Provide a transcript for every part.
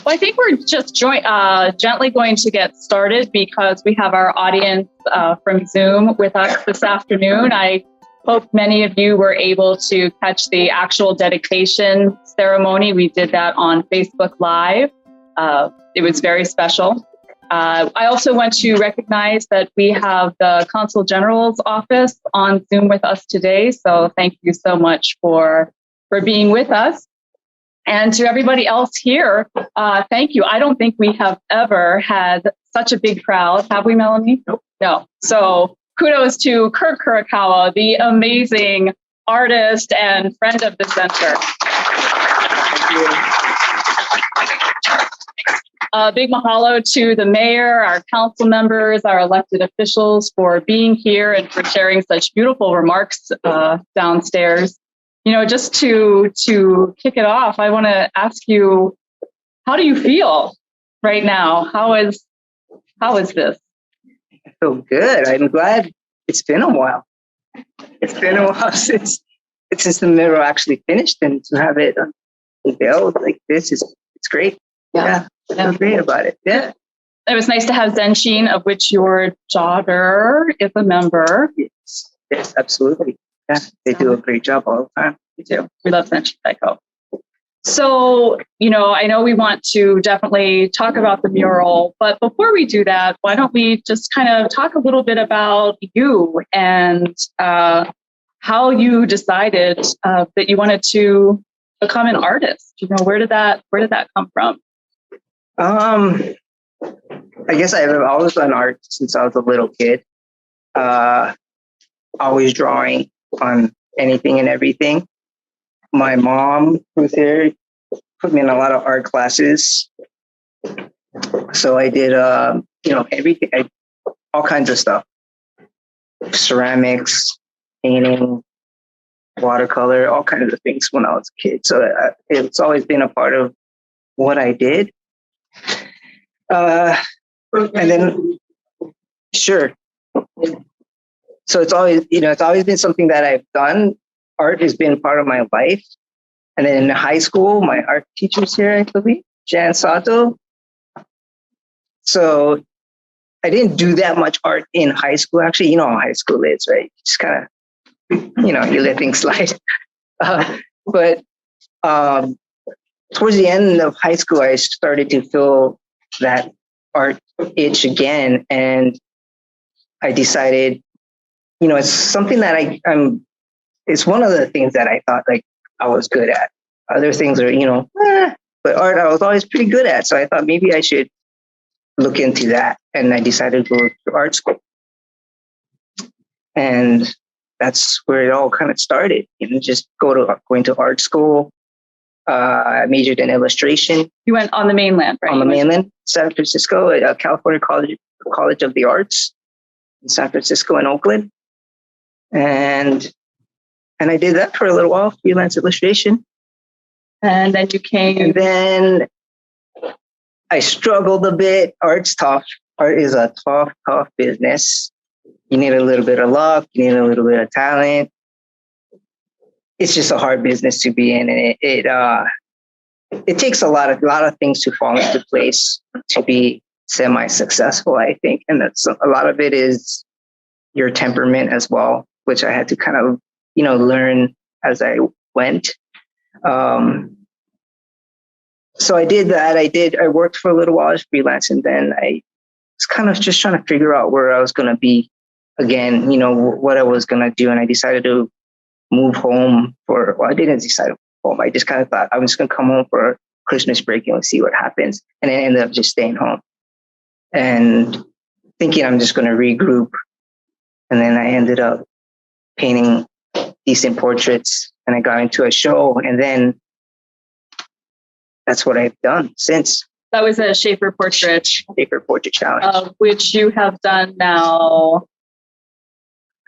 Well, I think we're just gently going to get started because we have our audience from Zoom with us this afternoon. I hope many of you were able to catch the actual dedication ceremony. We did that on Facebook Live. It was very special. I also want to recognize that we have the Consul General's office on Zoom with us today. So thank you so much for being with us. And to everybody else here, thank you. I don't think we have ever had such a big crowd. Have we, Melanie? Nope. No. So kudos to Kirk Kurokawa, the amazing artist and friend of the center. Thank you. Big mahalo to the mayor, our council members, our elected officials for being here and for sharing such beautiful remarks downstairs. You know, just to kick it off, I want to ask you, how do you feel right now? How is this? I feel good. I'm glad it's been a while. It's been a while since the mural actually finished, and to have it unveiled like this it's great. Yeah. I feel great about it. Yeah. It was nice to have Zenshin, of which your daughter is a member. Yes, absolutely. Yeah, they do a great job all the time. We do. We love Zenshin Taiko. So, you know, I know we want to definitely talk about the mural, but before we do that, why don't we just kind of talk a little bit about you and how you decided that you wanted to become an artist? You know, where did that come from? I guess I've always done art since I was a little kid. Always drawing on anything and everything. My mom was there, put me in a lot of art classes. So I did, everything, all kinds of stuff. Ceramics, painting, watercolor, all kinds of things when I was a kid. So it's always been a part of what I did. And then, sure. So it's always been something that I've done. Art has been part of my life. And then in high school, my art teacher's here, I believe, Jan Sato. So I didn't do that much art in high school. Actually, you know how high school is, right? Just kind of, you let things slide. But towards the end of high school, I started to feel that art itch again. And I decided, it's something that it's one of the things that I thought like I was good at. Other things are, but art I was always pretty good at. So I thought maybe I should look into that. And I decided to go to art school. And that's where it all kind of started. Just going to art school. I majored in illustration. You went on the mainland, right? On the mainland, San Francisco, at California College of the Arts in San Francisco and Oakland. And I did that for a little while, freelance illustration. And then you came. And then I struggled a bit. Art's tough. Art is a tough business. You need a little bit of luck. You need a little bit of talent. It's just a hard business to be in, and it takes a lot of things to fall into place to be semi-successful, I think. And that's a lot of it is your temperament as well, which I had to kind of, learn as I went. So I did that. I worked for a little while as freelance, and then I was kind of just trying to figure out where I was going to be again, what I was going to do. And I decided to move home I didn't decide to move home. I just kind of thought I was just going to come home for Christmas break and see what happens. And I ended up just staying home and thinking I'm just going to regroup. And then I ended up painting decent portraits, and I got into a show, and then that's what I've done since. That was a Schaefer Portrait Challenge. Which you have done now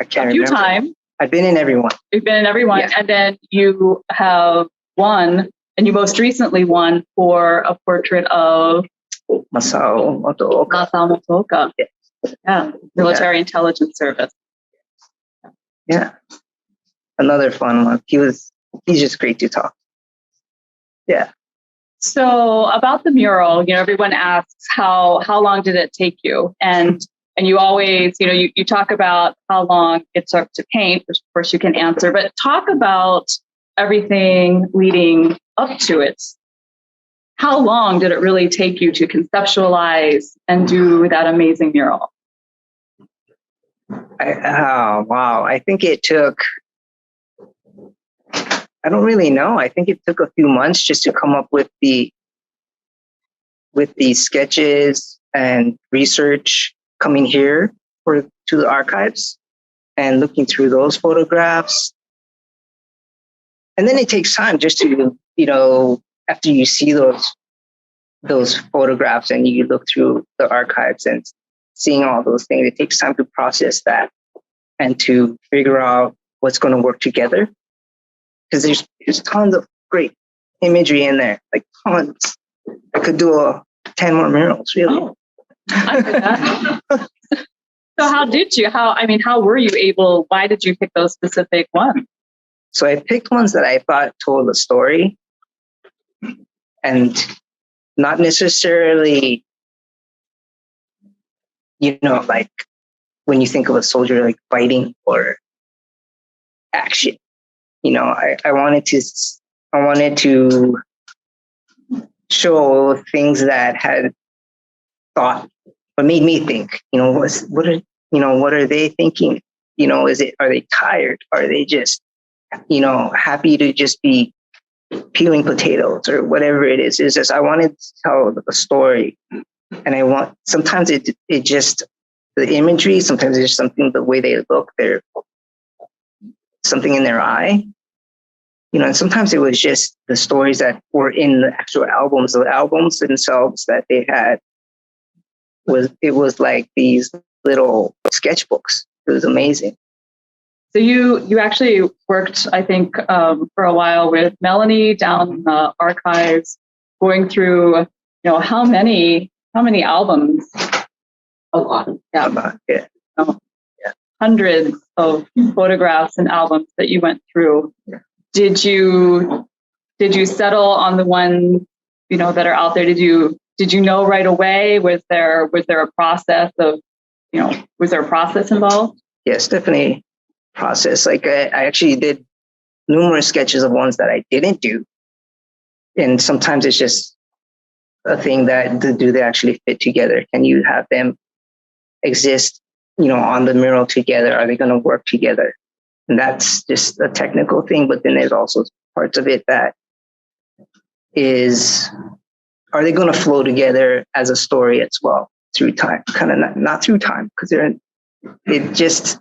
a few times. I've been in every one. You've been in every one. Yeah. And then you have won, and you most recently won for a portrait of Masao Motooka. Yes. Yeah, Military Intelligence Service. Yeah. Another fun one. He's just great to talk. Yeah. So about the mural, everyone asks how long did it take you? And you always, you talk about how long it took to paint, which of course you can answer, but talk about everything leading up to it. How long did it really take you to conceptualize and do that amazing mural? Oh, wow. I think it took, I don't really know. I think it took a few months just to come up with the sketches and research coming here to the archives and looking through those photographs. And then it takes time just to, after you see those photographs and you look through the archives and seeing all those things, it takes time to process that and to figure out what's going to work together. Because there's tons of great imagery in there, like tons. I could do 10 more murals, really. Oh, I did that. So how were you able, why did you pick those specific ones? So I picked ones that I thought told a story and not necessarily, like when you think of a soldier like fighting or action. I wanted to show things that had thought, but made me think. What are they thinking? Are they tired? Are they just, happy to just be peeling potatoes or whatever it is? It's just I wanted to tell a story, and sometimes it just the imagery. Sometimes it's just something the way they look. They're something in their eye. And sometimes it was just the stories that were in the actual albums. The albums themselves that they had was like these little sketchbooks. It was amazing. So you actually worked, I think, for a while with Melanie down in the archives, going through, how many albums? A lot. Yeah. Yeah. Yeah. Hundreds of photographs and albums that you went through. Yeah. Did you settle on the ones, that are out there? Did you know right away? Was there a process of, was there a process involved? Yes, definitely process. Like I actually did numerous sketches of ones that I didn't do. And sometimes it's just a thing that do they actually fit together? Can you have them exist, on the mural together? Are they going to work together? And that's just a technical thing. But then there's also parts of it that is, are they going to flow together as a story as well through time? Kind of not through time, because are they just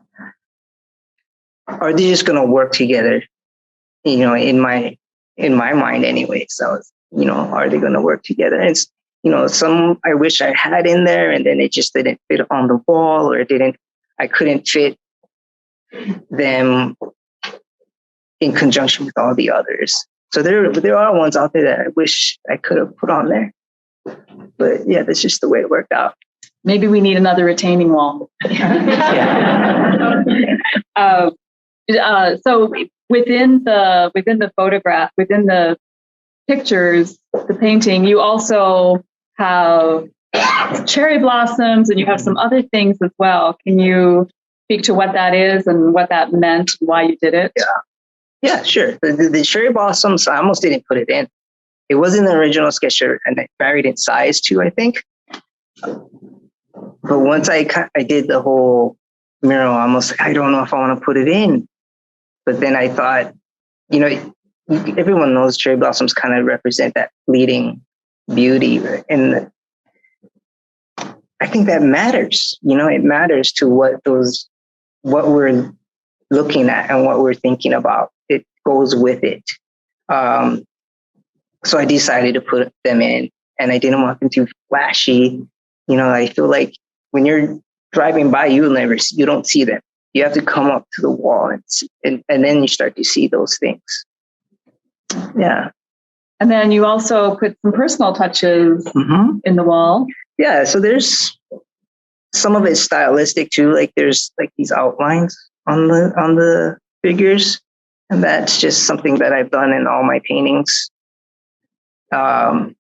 going to work together? In my mind anyway. So, are they going to work together? And some I wish I had in there, and then it just didn't fit on the wall, or I couldn't fit them in conjunction with all the others. So there are ones out there that I wish I could have put on there. But yeah, that's just the way it worked out. Maybe we need another retaining wall. So within the photograph, within the pictures, the painting, you also have cherry blossoms and you have some other things as well. Can you speak to what that is and what that meant and why you did it? Yeah, sure. The cherry blossoms, I almost didn't put it in. It was in the original sketch and it varied in size too, I think. But once I did the whole mural, I don't know if I want to put it in. But then I thought, everyone knows cherry blossoms kind of represent that fleeting beauty. And I think that matters. It matters to what we're looking at and what we're thinking about. It goes with it. So I decided to put them in, and I didn't want them too flashy. I feel like when you're driving by, you don't see them. You have to come up to the wall and then you start to see those things. Yeah. And then you also put some personal touches in the wall. Yeah. So there's some of it stylistic too. Like there's like these outlines on the figures. And that's just something that I've done in all my paintings. And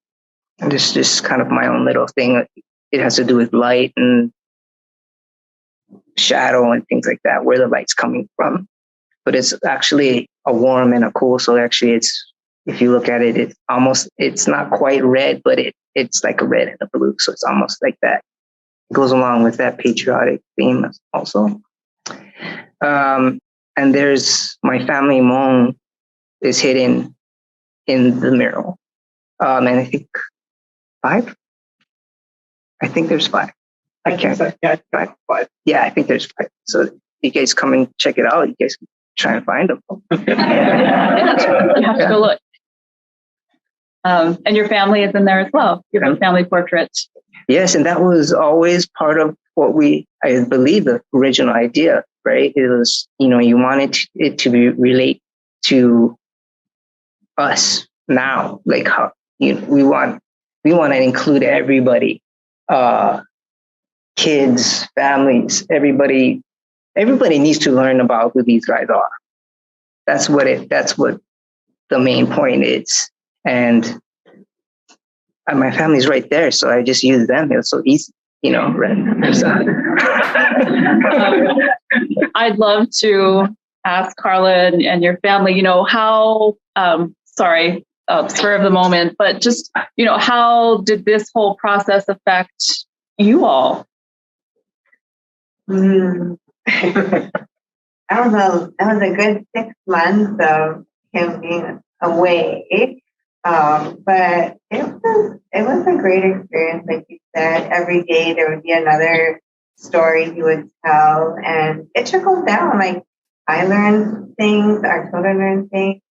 this just kind of my own little thing. It has to do with light and shadow and things like that, where the light's coming from. But it's actually a warm and a cool. So actually, if you look at it, it's not quite red, but it's like a red and a blue. So it's almost like that. It goes along with that patriotic theme also. And there's my family Hmong is hidden in the mural. And I think 5. I think there's 5. I can't. Yeah, 5. Yeah, I think there's 5. So you guys come and check it out. You guys can try and find them. You have to go look. And your family is in there as well. You have a family portrait. Yes, and that was always part of what I believe, the original idea, right? It was, you wanted it to relate to us now, like how we want to include everybody, kids, families, everybody needs to learn about who these guys are. That's what the main point is. And my family's right there, so I just use them. It was so easy, right? So. I'd love to ask Carla and your family, how, spur of the moment, but just, how did this whole process affect you all? I don't know. That was a good 6 months of him being away. But it was a great experience. Like you said, every day there would be another story he would tell, and it trickled down. Like I learned things, our children learned things.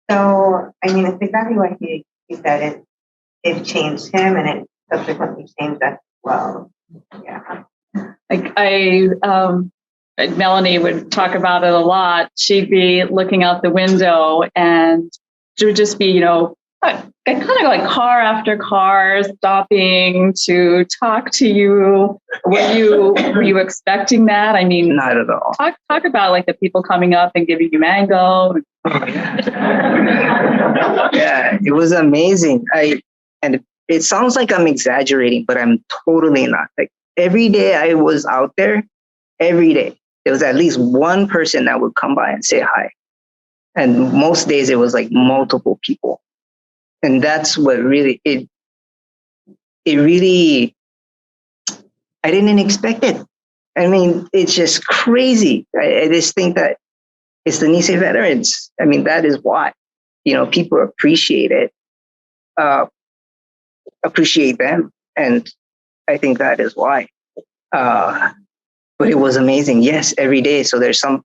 So I mean, it's exactly what he said. It changed him, and it subsequently changed us as well. Yeah. Like Melanie would talk about it a lot. She'd be looking out the window, and it would just be, kind of like car after car stopping to talk to you. Were you expecting that? I mean, not at all. Talk about like the people coming up and giving you mango. Yeah, it was amazing. And it sounds like I'm exaggerating, but I'm totally not. Like every day I was out there, every day there was at least one person that would come by and say hi. And most days it was like multiple people. And that's what really, it really, I didn't expect it. I mean, it's just crazy. I just think that it's the Nisei veterans. I mean, that is why, people appreciate it, appreciate them. And I think that is why. But it was amazing. Yes, every day. So there's some,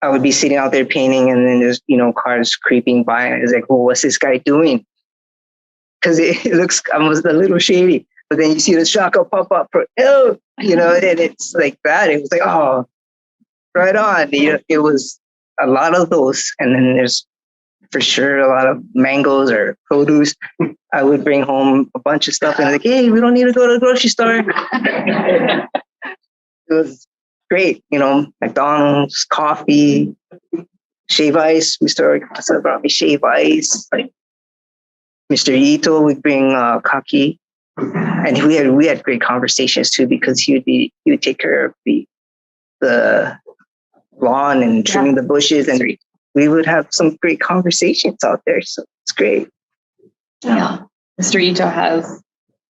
I would be sitting out there painting, and then there's, cars creeping by, and it's like, well, what's this guy doing? Because it looks almost a little shady. But then you see the shotgun pop up, and it's like that. It was like, oh, right on. It was a lot of those. And then there's for sure a lot of mangoes or produce. I would bring home a bunch of stuff and like, hey, we don't need to go to the grocery store. It was great, McDonald's, coffee, shave ice. Mr. Akasa brought me shave ice. Mr. Ito would bring kaki. And we had great conversations too, because he would take care of the lawn and trimming the bushes, and we would have some great conversations out there. So it's great. Yeah. Mr. Ito has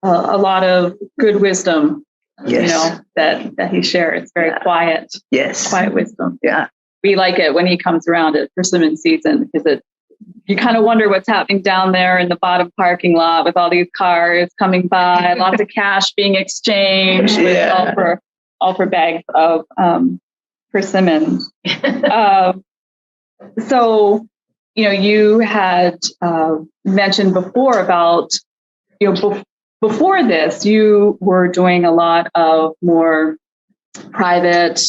a lot of good wisdom, yes. That he shares. Very quiet. Yes. Quiet wisdom. Yeah. We like it when he comes around at persimmon season, because you kind of wonder what's happening down there in the bottom parking lot with all these cars coming by, lots of cash being exchanged, all for bags of persimmons. So, you had mentioned before about, before this, you were doing a lot of more private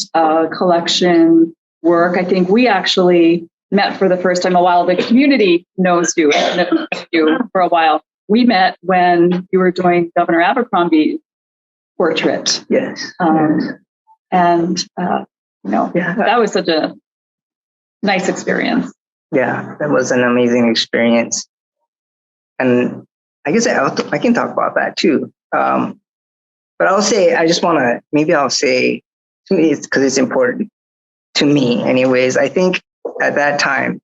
collection work. I think we actually met for the first time a while. The community knows you and knows you for a while. We met when you were doing Governor Abercrombie's portrait. Yes. And that was such a nice experience. Yeah, that was an amazing experience. And I guess I can talk about that too. But I'll say, I just want to, maybe I'll say, to me, it's because it's important to me anyways. I think at that time,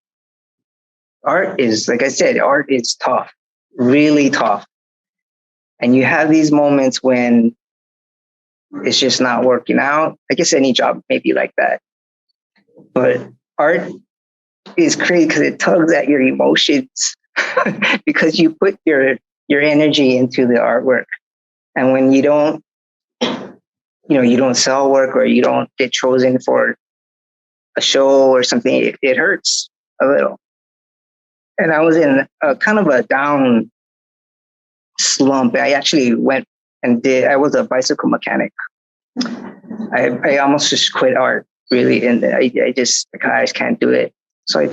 art is, like I said, art is tough, really tough. And you have these moments when it's just not working out. I guess any job may be like that. But art is crazy because it tugs at your emotions because you put your energy into the artwork. And when you don't, you don't sell work or you don't get chosen for a show or something, it hurts a little. And I was in a kind of a down slump. I actually went and I was a bicycle mechanic. I almost just quit art, really. And I just can't do it. So I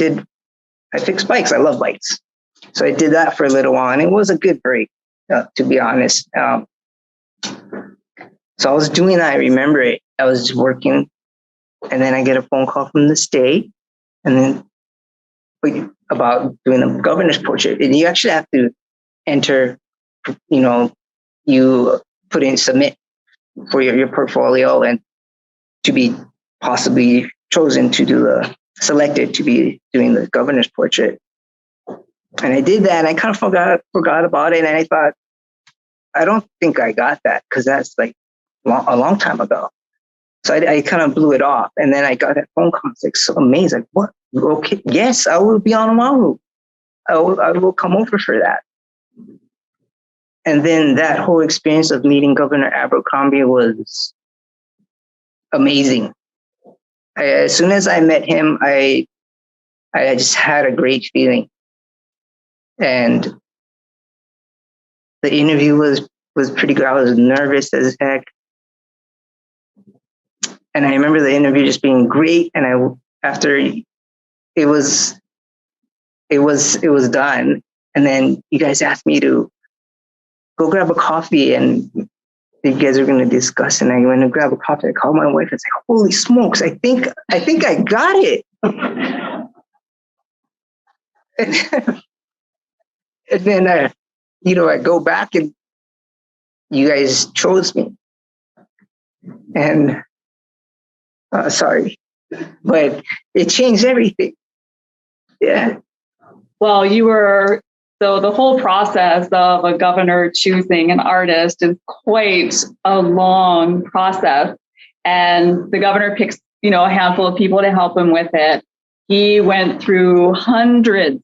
fixed bikes. I love bikes. So I did that for a little while and it was a good break, to be honest. So I was doing that. I remember it. I was just working and then I get a phone call from the state and then about doing a governor's portrait. And you actually have to enter, you submit for your portfolio and to be possibly chosen to selected to be doing the governor's portrait. And I did that and I kind of forgot about it. And I thought, I don't think I got that because that's like a long time ago. So I kind of blew it off. And then I got that phone call. It's like so amazing. Like, what? Okay. Yes, I will be on Oahu. I will come over for that. And then that whole experience of meeting Governor Abercrombie was amazing. As soon as I met him, I just had a great feeling. And the interview was pretty good. I was nervous as heck. And I remember the interview just being great. And after it was done, and then you guys asked me to go grab a coffee and you guys are going to discuss. And I went to grab a coffee. I called my wife and said, "Holy smokes! I think I got it." And then I go back and you guys chose me. And sorry, but it changed everything. Yeah. Well, so the whole process of a governor choosing an artist is quite a long process. And the governor picks, a handful of people to help him with it. He went through hundreds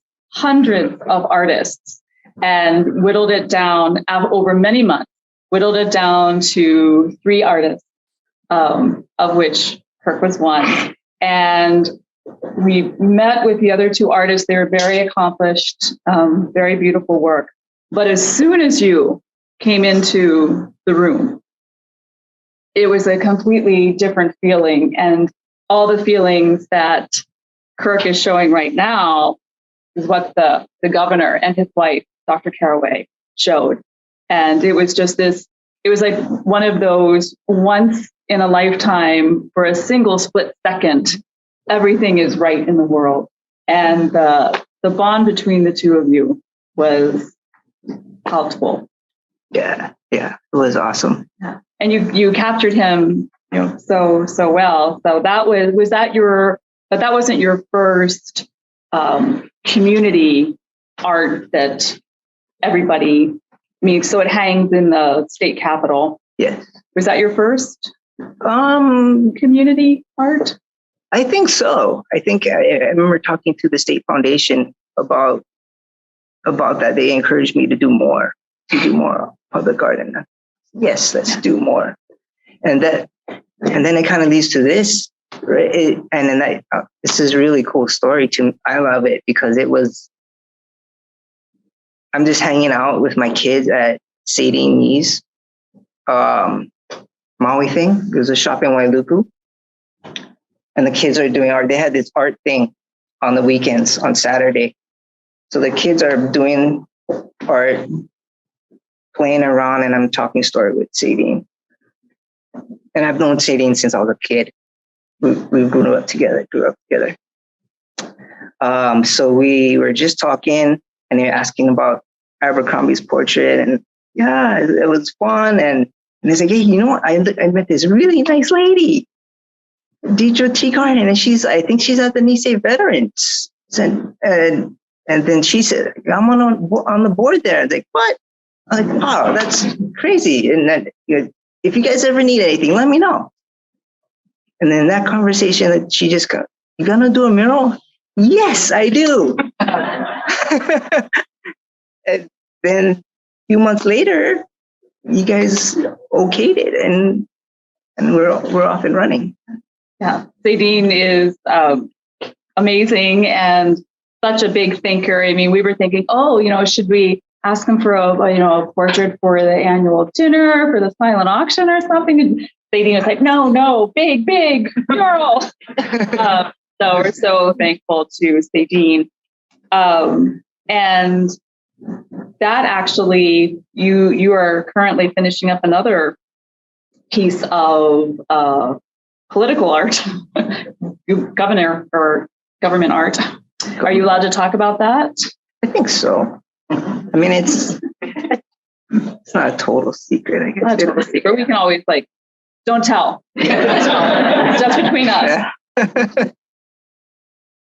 of artists and whittled it down over many months, whittled it down to 3 artists, of which Kirk was one. And we met with the other 2 artists. They were very accomplished, very beautiful work. But as soon as you came into the room, it was a completely different feeling. And all the feelings that Kirk is showing right now is what the governor and his wife, Dr. Caraway, showed. And it was just it was like one of those once in a lifetime, for a single split second, everything is right in the world. And the bond between the 2 of you was palpable. Yeah, it was awesome. Yeah. And you captured him, so well. So but that wasn't your first community art that everybody meets. So it hangs in the state capitol. Yes. Was that your first community art? I think so. I think I remember talking to the State Foundation about that. They encouraged me to do more public art. And yes, let's do more. And then it kind of leads to this, right? This is a really cool story to me. I love it because I'm just hanging out with my kids at Sadie Nee's Maui thing. It was a shop in Wailuku. And the kids are doing art. They had this art thing on the weekends, on Saturday. So the kids are doing art, playing around, and I'm talking story with Sadie. And I've known Sadie since I was a kid. We grew up together. So we were just talking, and they're asking about Abercrombie's portrait, and yeah, it was fun. And he's like, hey, you know what? I met this really nice lady, Deidre T. Garden, and I think she's at the Nisei Veterans. And then she said, I'm on the board there. I'm like, what? I'm like, wow, that's crazy. And then, if you guys ever need anything, let me know. And then that conversation, that she just got, you gonna do a mural? Yes, I do. And then a few months later, you guys okayed it, and we're off and running. Yeah, Zadine is amazing and such a big thinker. I mean, we were thinking, should we ask him for a portrait for the annual dinner, for the silent auction or something? And Zadine was like, no, big mural. So we're so thankful to Zadine. And that actually, you are currently finishing up another piece of political art, government art. Are you allowed to talk about that? I think so. I mean, it's not a total secret, I guess. Not a total secret. We can always don't tell. It's just between us. Yeah.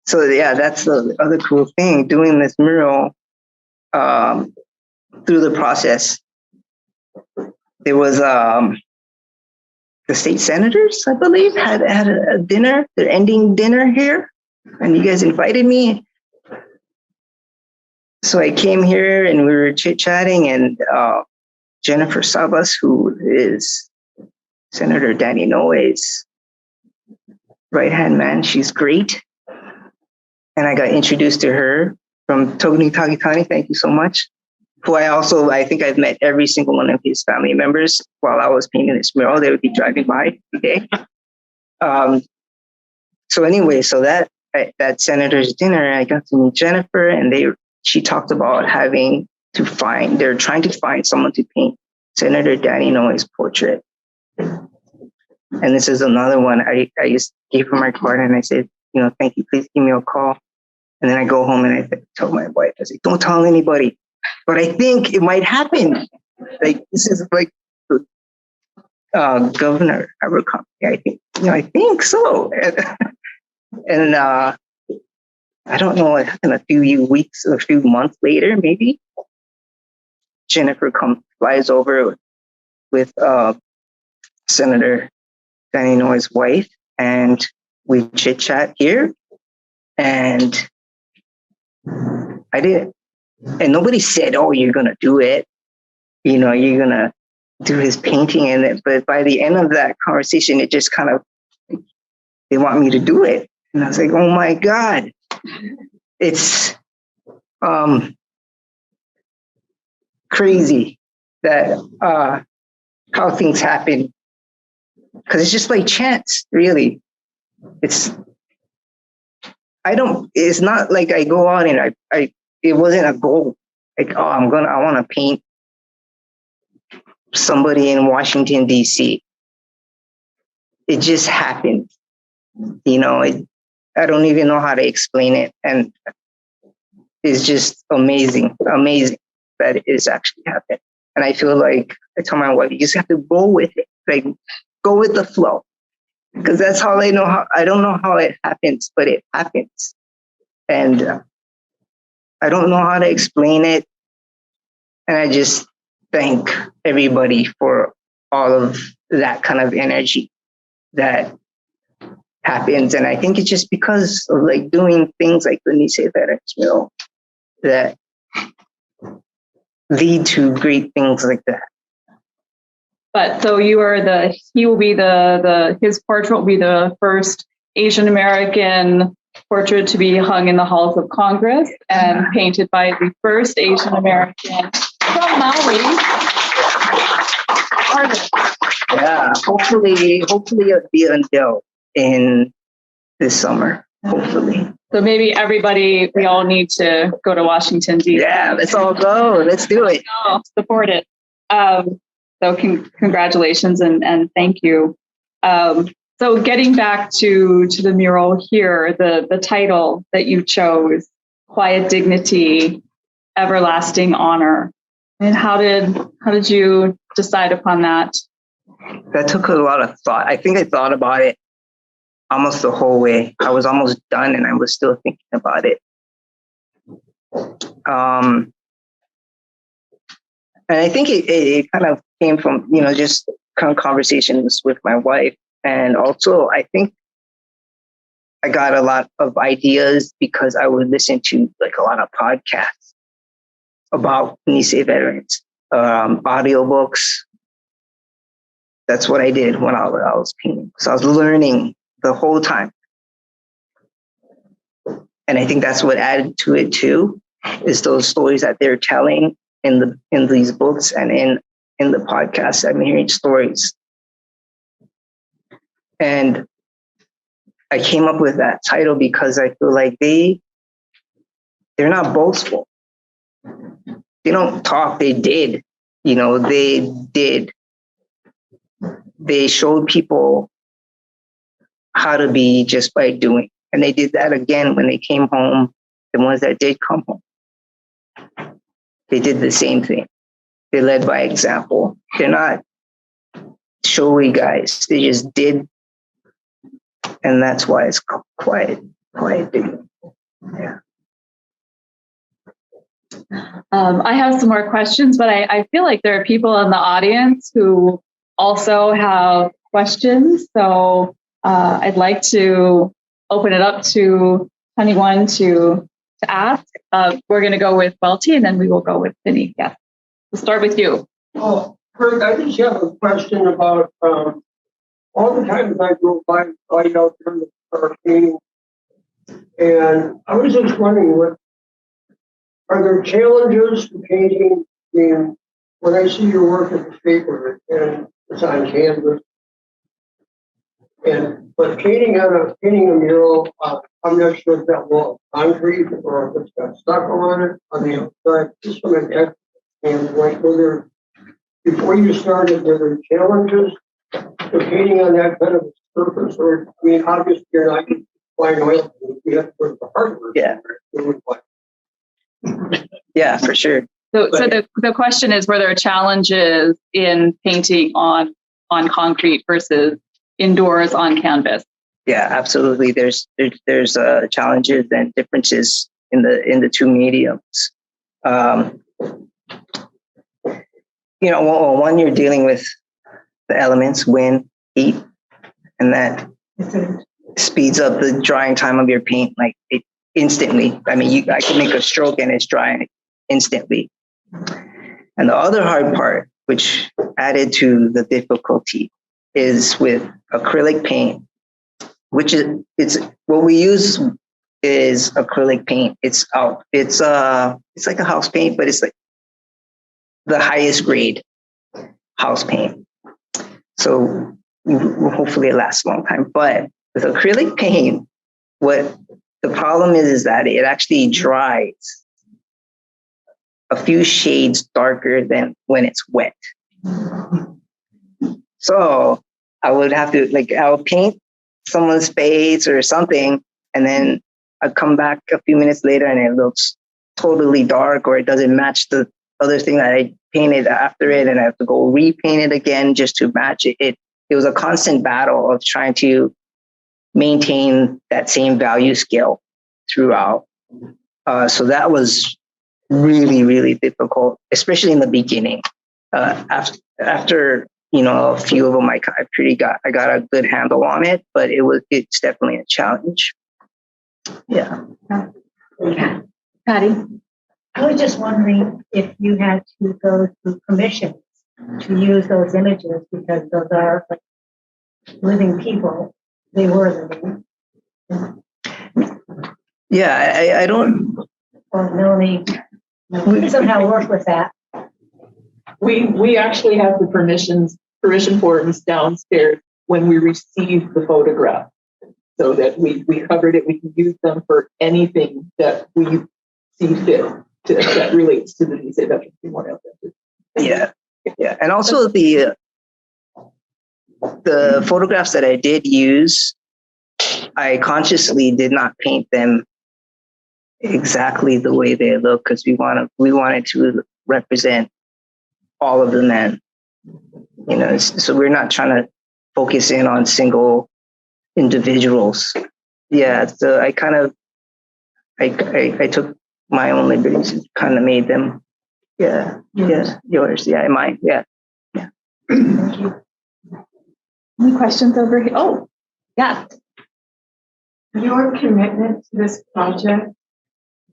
So yeah, that's the other cool thing, doing this mural through the process. There was the state senators, I believe, had a dinner, their ending dinner here, and you guys invited me. So I came here and we were chit-chatting, and Jennifer Sabas, who is Senator Danny Noe's right-hand man, she's great. And I got introduced to her from Togni Takitani, thank you so much, who I think I've met every single one of his family members while I was painting this mural. They would be driving by every day. So anyway, so that senator's dinner, I got to meet Jennifer, and she talked about they're trying to find someone to paint Senator Danny Noe's portrait. And this is another one. I just gave her my card and I said, thank you, please give me a call. And then I go home and I tell my wife, I say, don't tell anybody, but I think it might happen. This is Governor Abercrombie. I think so. And I don't know what happened, a few months later, maybe. Jennifer flies over with Senator Danny Noe's wife, and we chit chat here. And I did, and nobody said, "Oh, you're gonna do it." You're gonna do his painting, but by the end of that conversation, it just kind of, they want me to do it, and I was like, "Oh my God!" It's crazy that how things happen, because it's just like chance, really. It's not like I go out and it wasn't a goal. I want to paint somebody in Washington, D.C. It just happened. I don't even know how to explain it. And it's just amazing that it is actually happened. And I feel like, I tell my wife, you just have to go with it. Go with the flow. Because that's how I don't know how it happens, but it happens. And I don't know how to explain it. And I just thank everybody for all of that kind of energy that happens. And I think it's just because of doing things like the Nisei Veterans Mural that lead to great things like that. But so his portrait will be the first Asian American portrait to be hung in the halls of Congress and painted by the first Asian American from Maui artist. Yeah, hopefully it'll be unveiled in this summer, hopefully. So maybe we all need to go to Washington, D.C. Yeah, let's all go. Let's do it. Support it. So congratulations and thank you. So So getting back to the mural here, the title that you chose, Quiet Dignity, Everlasting Honor. And how did you decide upon that? That took a lot of thought. I think I thought about it almost the whole way. I was almost done and I was still thinking about it. And I think it kind of came from, just kind of conversations with my wife. And also, I think I got a lot of ideas because I would listen to like a lot of podcasts about Nisei veterans, audiobooks. That's what I did when I was painting. So I was learning the whole time. And I think that's what added to it too, is those stories that they're telling in these books and in the podcast. I'm hearing stories. And I came up with that title because I feel like they're not boastful. They don't talk, they did. They did. They showed people how to be just by doing. And they did that again when they came home, the ones that did come home. They did the same thing. They led by example. They're not showy guys. They just did. And that's why it's quiet dignity. Yeah. I have some more questions, but I feel like there are people in the audience who also have questions. So I'd like to open it up to anyone to ask. We're going to go with Welty, and then we will go with Vinny. Yeah, we'll start with you. Oh, Kirk, I just have a question about all the times I go by out there in the park painting, and I was just wondering, are there challenges to painting? I mean, when I see your work at the paper and it's on canvas, but painting a mural, I'm not sure if that wall is concrete or if it's got stucco on it on the outside. Just from an extra standpoint, before you started, were there challenges to painting on that kind of surface? Or, I mean, obviously you're not applying oil. You have to put the hardware. Yeah. Yeah, for sure. So the question is, were there challenges in painting on concrete versus indoors on canvas? Yeah, absolutely. There's challenges and differences in the two mediums. One, you're dealing with the elements, wind, heat, and that speeds up the drying time of your paint instantly. I mean, I can make a stroke and it's drying instantly. And the other hard part, which added to the difficulty, is with acrylic paint, which it's what we use is acrylic paint. It's like a house paint, but it's like the highest grade house paint. So hopefully it lasts a long time. But with acrylic paint, what the problem is that it actually dries a few shades darker than when it's wet. So I would have to I'll paint someone's face or something, and then I'd come back a few minutes later and it looks totally dark, or it doesn't match the other thing that I painted after it, and I have to go repaint it again just to match it. It was a constant battle of trying to maintain that same value scale throughout. So that was really, really difficult, especially in the beginning. After a few of them, I got a good handle on it, but it's definitely a challenge. Yeah. Patty? I was just wondering if you had to go through permissions to use those images, because those are living people. They were living. Yeah, I don't. Or no need. Somehow work with that. We actually have the permission forms downstairs when we receive the photograph, so that we covered it. We can use them for anything that we see fit that relates to the Nisei Veterans Memorial. Yeah, and also the the photographs that I did use, I consciously did not paint them exactly the way they look because we wanted to represent all of the men. You know, so we're not trying to focus in on single individuals. Yeah, so I kind of I took my own liberties and kind of made them. Yeah, yeah, yours. Yeah, mine. Yeah, yeah. Thank you. Any questions over here? Oh, yeah. Your commitment to this project,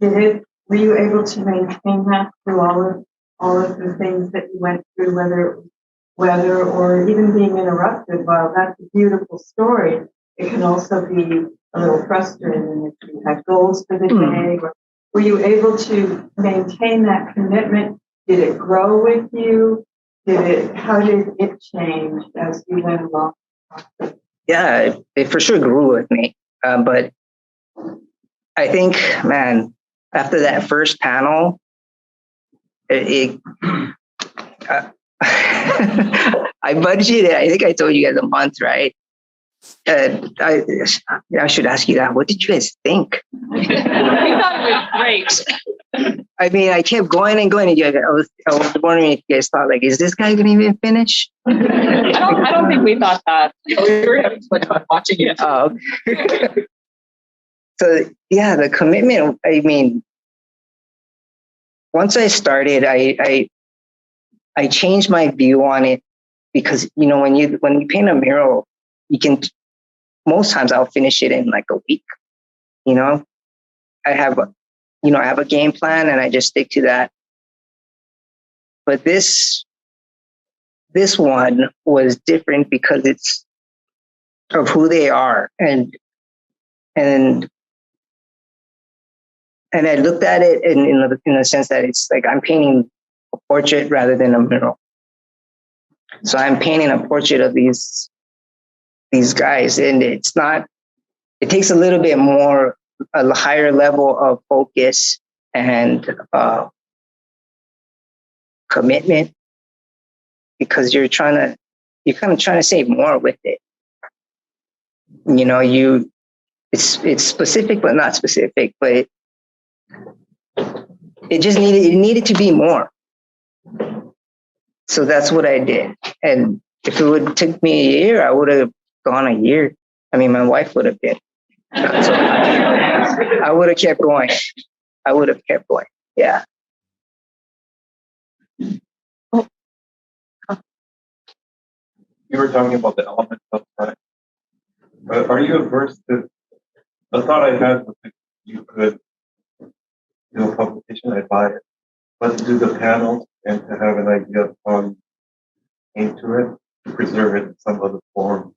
were you able to maintain that through all of the things that you went through, whether it was weather or even being interrupted? While that's a beautiful story, it can also be a little frustrating if you had goals for the day. Were you able to maintain that commitment? Did it grow with you? How did it change as you went along? Yeah, it for sure grew with me. But I think, man, after that first panel, I budgeted, I think I told you guys a month, right? I should ask you that. What did you guys think? We thought it was great. I mean, I kept going and going. And I was wondering if you guys thought, like, is this guy going to even finish? I don't think we thought that. We were having fun watching it. Oh. So yeah, the commitment. I mean, once I started, I changed my view on it because when you paint a mural, you can most times I'll finish it in like a week. I have a game plan and I just stick to that. But this one was different because it's of who they are and I looked at it in the sense that it's like I'm painting a portrait rather than a mural. So I'm painting a portrait of these guys, and it takes a little bit more, a higher level of focus and commitment because you're kind of trying to say more with it. It's specific but not specific, but it just needed to be more. So that's what I did. And if it would take me a year, I would have gone a year. I mean, my wife would have been. So I would have kept going. Yeah. You were talking about the elements outside. Are you averse to the thought I had was that you could do a publication, I'd buy it, but to do the panels and to have an idea of how you came to it, to preserve it in some other form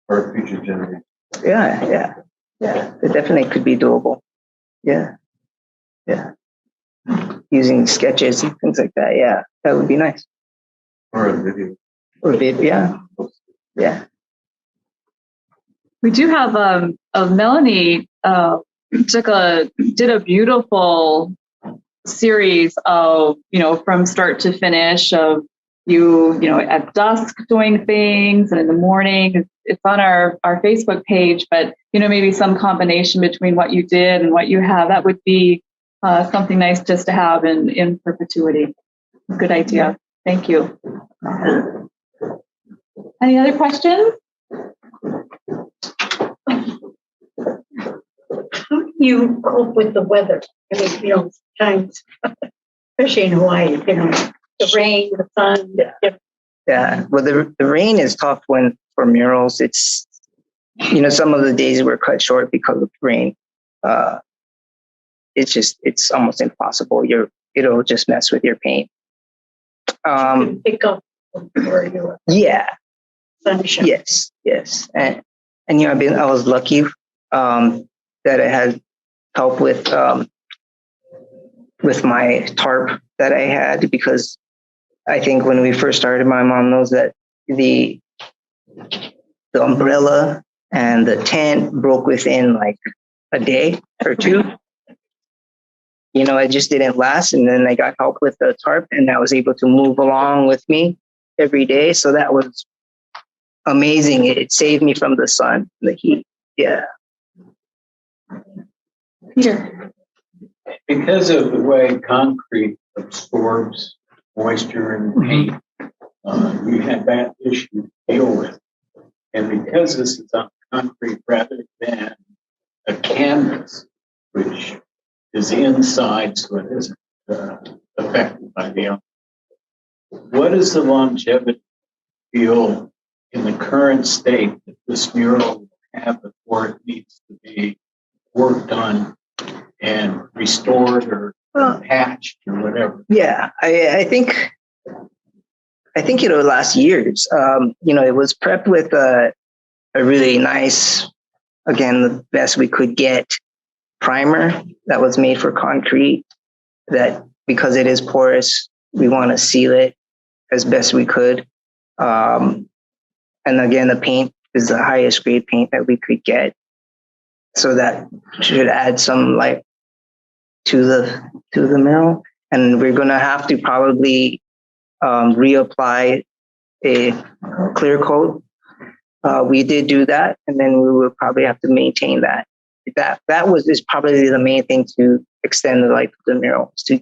for a future generation. Yeah. It definitely could be doable. Yeah. Using sketches and things like that. Yeah, that would be nice. Or a video. Yeah. We do have Melanie did a beautiful series of from start to finish of you at dusk doing things and in the morning. It's on our Facebook page, but maybe some combination between what you did and what you have, that would be something nice just to have in perpetuity. Good idea. Thank you. Any other questions? How do you cope with the weather? I mean, sometimes, especially in Hawaii, the rain, the sun. Yeah. Well, the rain is tough for murals. It's, some of the days were cut short because of rain. It's almost impossible. It'll just mess with your paint. Pick up where you Yeah. sunshine. Yes. And I was lucky that I had help with my tarp that I had, because I think when we first started, my mom knows that the umbrella and the tent broke within like a day or two. It just didn't last. And then I got help with the tarp and I was able to move along with me every day. So that was amazing. It saved me from the sun, the heat. Yeah. Peter. Because of the way concrete absorbs moisture and paint, you have that issue to deal with. And because this is on concrete rather than a canvas, which is inside, so it isn't affected by the elements. What is the longevity feel in the current state that this mural will have before it needs to be worked on and restored or patched or whatever? Yeah, I think it'll last years. It was prepped with a really nice, again, the best we could get primer that was made for concrete. That because it is porous, we want to seal it as best we could. And again, the paint is the highest grade paint that we could get. So that should add some life to the mural. And we're gonna have to probably reapply a clear coat. We did do that, and then we will probably have to maintain that. That is probably the main thing to extend the life of the mural, is to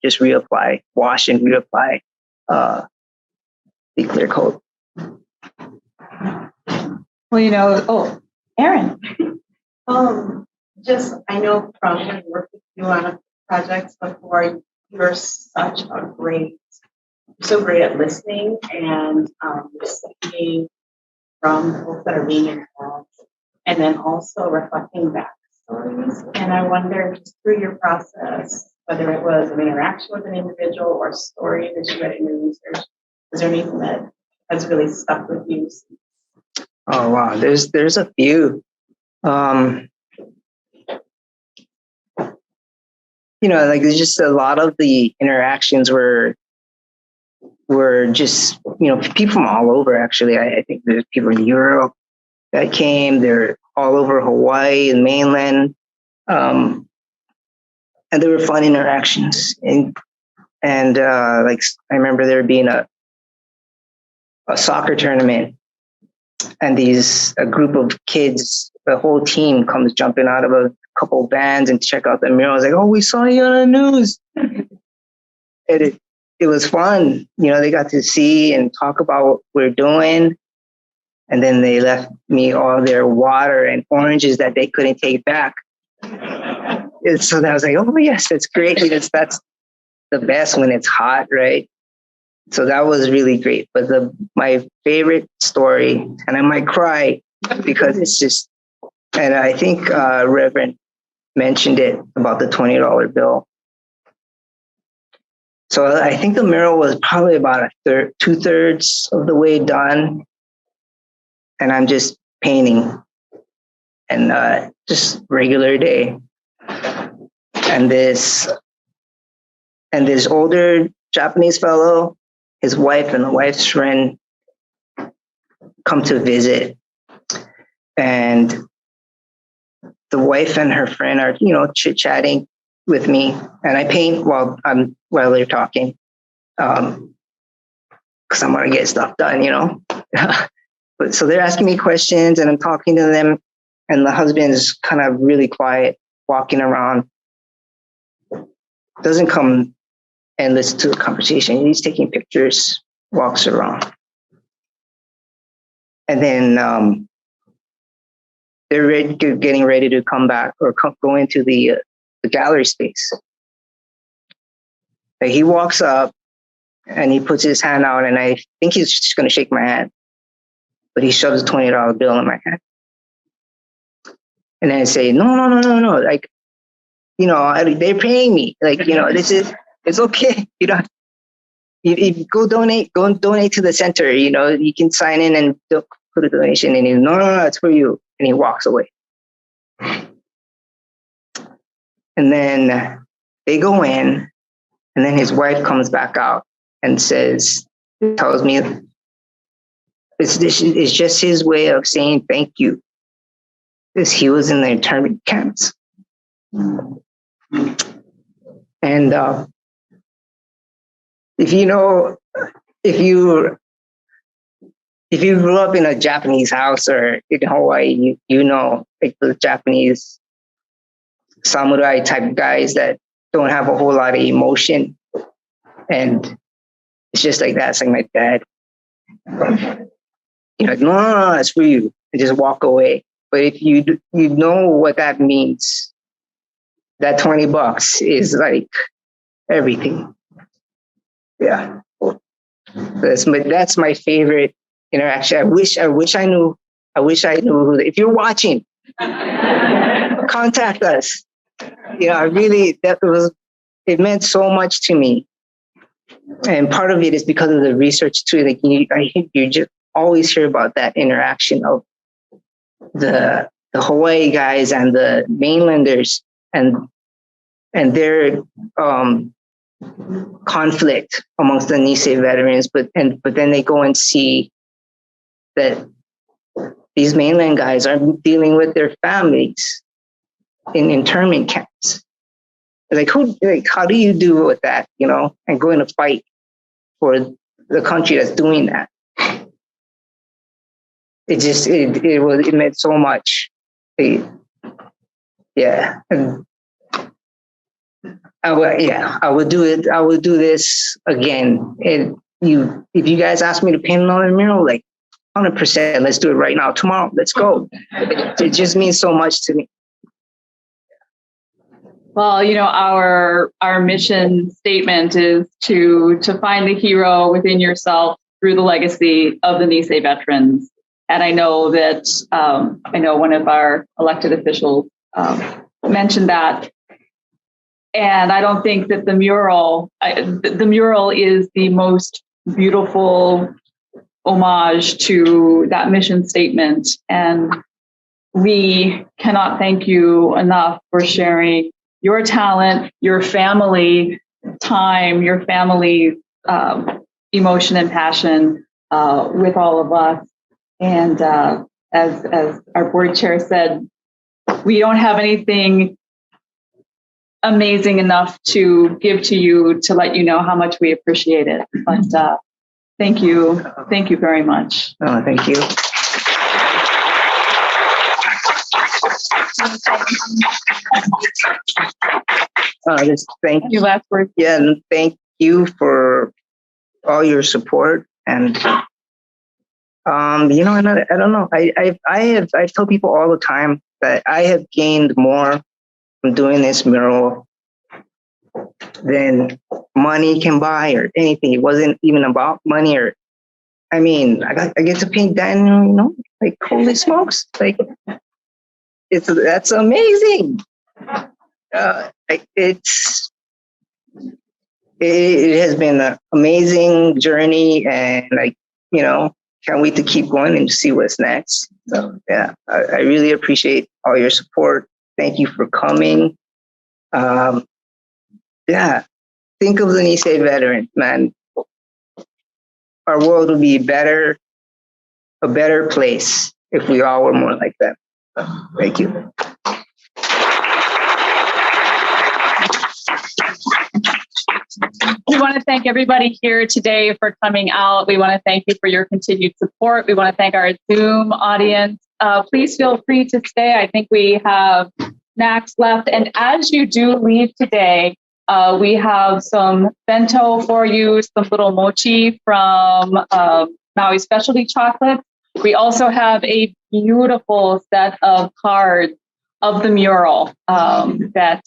just reapply, wash and reapply the clear coat. Well, Aaron. I know from having worked with you on projects before, you're so great at listening and receiving from the folks that are being involved, and then also reflecting backstories. And I wonder, just through your process, whether it was an interaction with an individual or a story that you read in your research, is there anything that has really stuck with you? Oh wow, there's a few. There's just a lot of the interactions were just, people from all over, actually. I think there's people in Europe that came. They're all over Hawaii and mainland. And there were fun interactions. And I remember there being a soccer tournament, and a group of kids, the whole team comes jumping out of a couple vans and check out the mural. Like, oh, we saw you on the news. It was fun. They got to see and talk about what we're doing. And then they left me all their water and oranges that they couldn't take back. And so I was like, oh yes, that's great, because that's the best when it's hot, right? So that was really great. But my favorite story, and I might cry because it's just, and I think Reverend mentioned it about the $20 bill. So I think the mural was probably about 2/3 of the way done. And I'm just painting, and just regular day. And this older Japanese fellow, his wife and the wife's friend come to visit. And the wife and her friend are, chit-chatting with me, and I paint while they're talking, because I want to get stuff done, But so they're asking me questions, and I'm talking to them, and the husband's kind of really quiet, walking around, doesn't come and listen to the conversation. He's taking pictures, walks around, and then they're getting ready to come back or go into the gallery space. And he walks up and he puts his hand out, and I think he's just going to shake my hand, but he shoves a $20 bill in my hand. And then I say, no. Like, they're paying me. Like, it's okay. You go donate to the center. You can sign in and put a donation. And he's, no, it's for you. And he walks away. And then they go in, and then his wife comes back out and tells me it's just his way of saying thank you, because he was in the internment camps. And if you if you grew up in a Japanese house or in Hawaii, you know, like the Japanese samurai type guys that don't have a whole lot of emotion. And it's just like that. It's like my dad. You're like, no, it's for you. And just walk away. But if you know what that means, that $20 is like everything. Yeah. That's my favorite interaction. I wish I knew who, if you're watching, contact us. You know, it meant so much to me. And part of it is because of the research too. Like you just always hear about that interaction of the Hawaii guys and the mainlanders and their conflict amongst the Nisei veterans, but then they go and see that these mainland guys are dealing with their families in internment camps. Like how do you deal with that, you know, and go in a fight for the country that's doing that? It meant so much. Yeah. And I would do it. I would do this again. And if you guys ask me to paint another mural, like 100%, let's do it right now, tomorrow. Let's go. It just means so much to me. Well, you know, our mission statement is to find the hero within yourself through the legacy of the Nisei veterans. And I know that one of our elected officials mentioned that. And I don't think that the mural is the most beautiful homage to that mission statement. And we cannot thank you enough for sharing your talent, your family time, your family emotion and passion with all of us. And as our board chair said, we don't have anything amazing enough to give to you to let you know how much we appreciate it. But thank you very much. Oh, thank you. Just thank you. Last word. Yeah, and thank you for all your support. And you know, and I don't know. I tell people all the time that I have gained more from doing this mural than money can buy or anything. It wasn't even about money I get to paint Daniel, you know, like holy smokes, like that's amazing. It has been an amazing journey, and you know, can't wait to keep going and see what's next. So yeah, I really appreciate all your support. Thank you for coming. Yeah, think of the Nisei veterans, man. Our world would be a better place if we all were more like them. Thank you. We want to thank everybody here today for coming out. We want to thank you for your continued support. We want to thank our Zoom audience. Please feel free to stay. I think we have snacks left. And as you do leave today, we have some bento for you, some little mochi from Maui Specialty Chocolate. We also have a beautiful set of cards of the mural that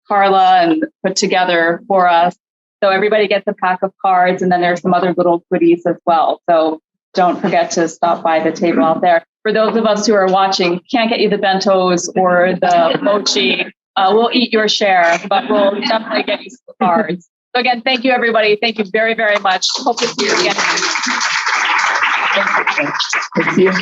Carla put together for us. So everybody gets a pack of cards, and then there's some other little goodies as well. So don't forget to stop by the table out there. For those of us who are watching, can't get you the bentos or the mochi, we'll eat your share, but we'll definitely get you some cards. So again, thank you, everybody. Thank you very, very much. Hope to see you again. Thank you.